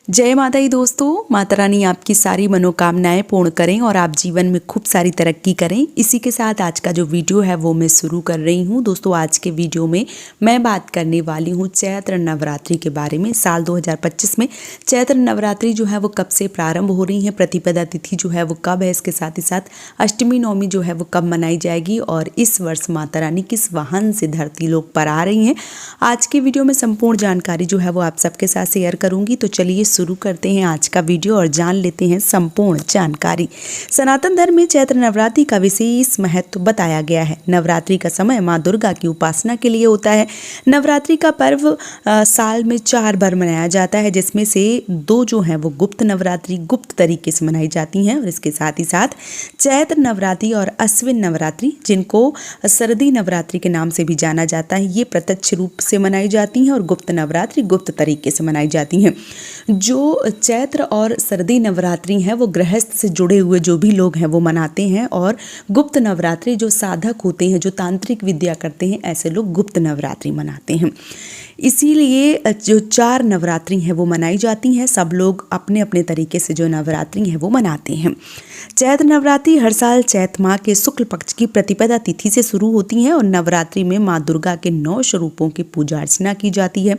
जय माता दी दोस्तों। माता रानी आपकी सारी मनोकामनाएं पूर्ण करें और आप जीवन में खूब सारी तरक्की करें। इसी के साथ आज का जो वीडियो है वो मैं शुरू कर रही हूँ। दोस्तों आज के वीडियो में मैं बात करने वाली हूँ चैत्र नवरात्रि के बारे में। साल 2025 में चैत्र नवरात्रि जो है वो कब से प्रारंभ हो रही है, प्रतिपदा तिथि जो है वो कब है, इसके साथ ही साथ अष्टमी नवमी जो है वो कब मनाई जाएगी और इस वर्ष माता रानी किस वाहन से धरती लोक पर आ रही हैं। आज के वीडियो में संपूर्ण जानकारी जो है वो आप सबके साथ शेयर करूँगी। तो चलिए शुरू करते हैं आज का वीडियो और जान लेते हैं संपूर्ण जानकारी। सनातन धर्म में चैत्र नवरात्रि का विशेष महत्व बताया गया है। नवरात्रि का समय मां दुर्गा की उपासना के लिए होता है। नवरात्रि का पर्व साल में 4 बार मनाया जाता है, जिसमें से 2 जो हैं वो गुप्त नवरात्रि गुप्त तरीके से मनाई जाती हैं और इसके साथ ही साथ चैत्र नवरात्रि और अश्विन नवरात्रि, जिनको सरदी नवरात्रि के नाम से भी जाना जाता है, ये प्रत्यक्ष रूप से मनाई जाती हैं और गुप्त नवरात्रि गुप्त तरीके से मनाई जाती हैं। जो चैत्र और सरदी नवरात्रि हैं वो गृहस्थ से जुड़े हुए जो भी लोग हैं वो मनाते हैं और गुप्त नवरात्रि जो साधक होते हैं, जो तांत्रिक विद्या करते हैं, ऐसे लोग गुप्त नवरात्रि मनाते हैं। इसीलिए जो 4 नवरात्रि हैं वो मनाई जाती हैं। सब लोग अपने अपने तरीके से जो नवरात्रि हैं वो मनाते हैं। चैत्र नवरात्रि हर साल चैत माह के शुक्ल पक्ष की प्रतिपदा तिथि से शुरू होती हैं और नवरात्रि में माँ दुर्गा के 9 स्वरूपों की पूजा अर्चना की जाती है।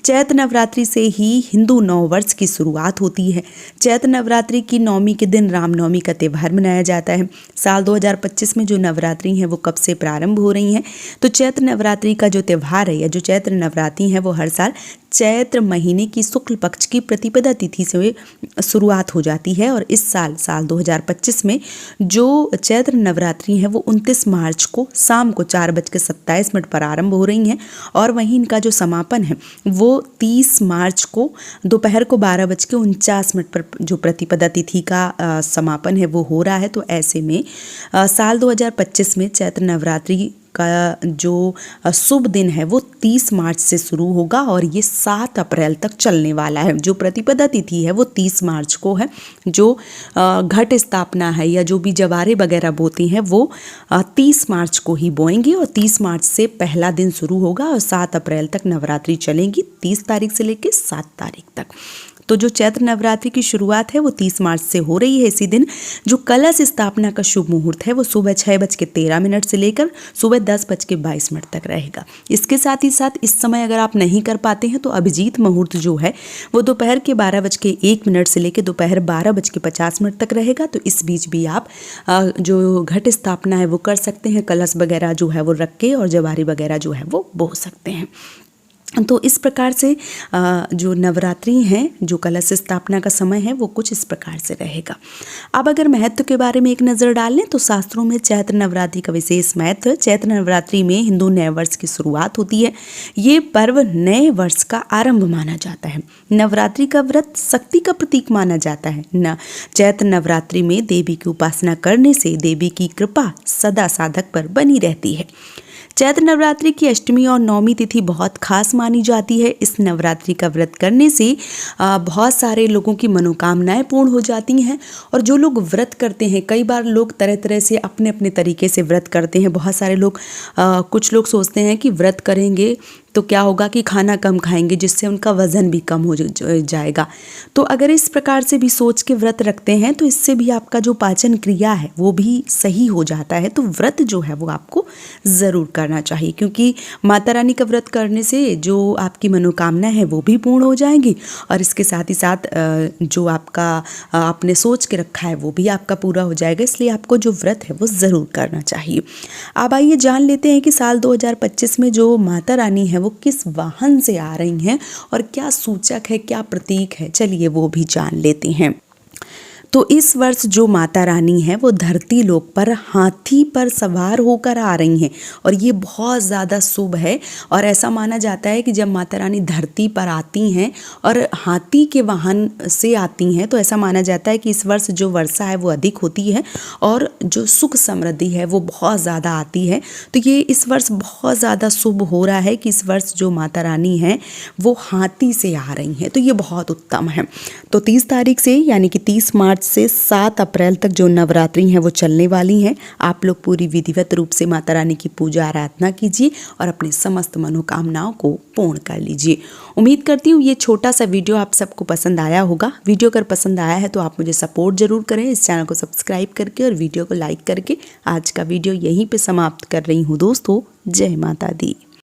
चैत्र नवरात्रि से ही हिंदू नव वर्ष की शुरुआत होती है। चैत्र नवरात्रि की नवमी के दिन रामनवमी का त्यौहार मनाया जाता है। साल 2025 में जो नवरात्रि हैं वो कब से प्रारंभ हो रही हैं, तो चैत्र नवरात्रि का जो त्यौहार है या जो चैत्र नवरात्रि है वो हर साल चैत्र महीने की शुक्ल पक्ष की प्रतिपदा तिथि से शुरुआत हो जाती है और इस साल 2025 में जो चैत्र नवरात्रि है वो 29 मार्च को शाम को 4:27 पर आरंभ हो रही हैं और वहीं इनका जो समापन है वो 30 मार्च को दोपहर को 12:49 पर जो प्रतिपदा तिथि का समापन है वो हो रहा है। तो ऐसे में साल 2025 में चैत्र नवरात्रि का जो शुभ दिन है वो 30 मार्च से शुरू होगा और ये 7 अप्रैल तक चलने वाला है। जो प्रतिपदा तिथि है वो 30 मार्च को है। जो घट स्थापना है या जो भी जवारे वगैरह बोती हैं वो 30 मार्च को ही बोएंगी और 30 मार्च से पहला दिन शुरू होगा और 7 अप्रैल तक नवरात्रि चलेंगी, 30 तारीख से लेकर 7 तारीख तक। तो जो चैत्र नवरात्रि की शुरुआत है वो 30 मार्च से हो रही है। इसी दिन जो कलश स्थापना का शुभ मुहूर्त है वो सुबह 6:13 से लेकर सुबह 10:22 तक रहेगा। इसके साथ ही साथ इस समय अगर आप नहीं कर पाते हैं तो अभिजीत मुहूर्त जो है वो दोपहर के 12:01 से लेकर दोपहर 12:50 तक रहेगा। तो इस बीच भी आप जो घट स्थापना है वो कर सकते हैं, कलश वगैरह जो है वो रख के और जवारे वगैरह जो है वो बो सकते हैं। तो इस प्रकार से जो नवरात्रि हैं, जो कलश स्थापना का समय है वो कुछ इस प्रकार से रहेगा। अब अगर महत्व के बारे में एक नज़र डाल लें तो शास्त्रों में चैत्र नवरात्रि का विशेष महत्व है। चैत्र नवरात्रि में हिंदू नए वर्ष की शुरुआत होती है। ये पर्व नए वर्ष का आरंभ माना जाता है। नवरात्रि का व्रत शक्ति का प्रतीक माना जाता है। चैत्र नवरात्रि में देवी की उपासना करने से देवी की कृपा सदा साधक पर बनी रहती है। चैत्र नवरात्रि की अष्टमी और नवमी तिथि बहुत खास मानी जाती है। इस नवरात्रि का व्रत करने से बहुत सारे लोगों की मनोकामनाएं पूर्ण हो जाती हैं और जो लोग व्रत करते हैं, कई बार लोग तरह तरह से अपने अपने तरीके से व्रत करते हैं। बहुत सारे लोग कुछ लोग सोचते हैं कि व्रत करेंगे तो क्या होगा कि खाना कम खाएंगे, जिससे उनका वज़न भी कम हो जाएगा। तो अगर इस प्रकार से भी सोच के व्रत रखते हैं तो इससे भी आपका जो पाचन क्रिया है वो भी सही हो जाता है। तो व्रत जो है वो आपको ज़रूर करना चाहिए, क्योंकि माता रानी का व्रत करने से जो आपकी मनोकामना है वो भी पूर्ण हो जाएंगी और इसके साथ ही साथ जो आपका आपने सोच के रखा है वो भी आपका पूरा हो जाएगा। इसलिए आपको जो व्रत है वो ज़रूर करना चाहिए। अब आइए जान लेते हैं कि साल 2025 में जो माता रानी है वो किस वाहन से आ रही हैं और क्या सूचक है, क्या प्रतीक है। चलिए वो भी जान लेते हैं। तो इस वर्ष जो माता रानी है वो धरती लोक पर हाथी पर सवार होकर आ रही हैं और ये बहुत ज़्यादा शुभ है। और ऐसा माना जाता है कि जब माता रानी धरती पर आती हैं और हाथी के वाहन से आती हैं तो ऐसा माना जाता है कि इस वर्ष जो वर्षा है वो अधिक होती है और जो सुख समृद्धि है वो बहुत ज़्यादा आती है। तो ये इस वर्ष बहुत ज़्यादा शुभ हो रहा है कि इस वर्ष जो माता रानी हैं वो हाथी से आ रही हैं, तो ये बहुत उत्तम है। तो 30 तारीख से यानी कि 30 मार्च आज से 7 अप्रैल तक जो नवरात्रि हैं वो चलने वाली हैं। आप लोग पूरी विधिवत रूप से माता रानी की पूजा आराधना कीजिए और अपनी समस्त मनोकामनाओं को पूर्ण कर लीजिए। उम्मीद करती हूँ ये छोटा सा वीडियो आप सबको पसंद आया होगा। वीडियो अगर पसंद आया है तो आप मुझे सपोर्ट ज़रूर करें, इस चैनल को सब्सक्राइब करके और वीडियो को लाइक करके। आज का वीडियो यहीं पे समाप्त कर रही हूँ दोस्तों। जय माता दी।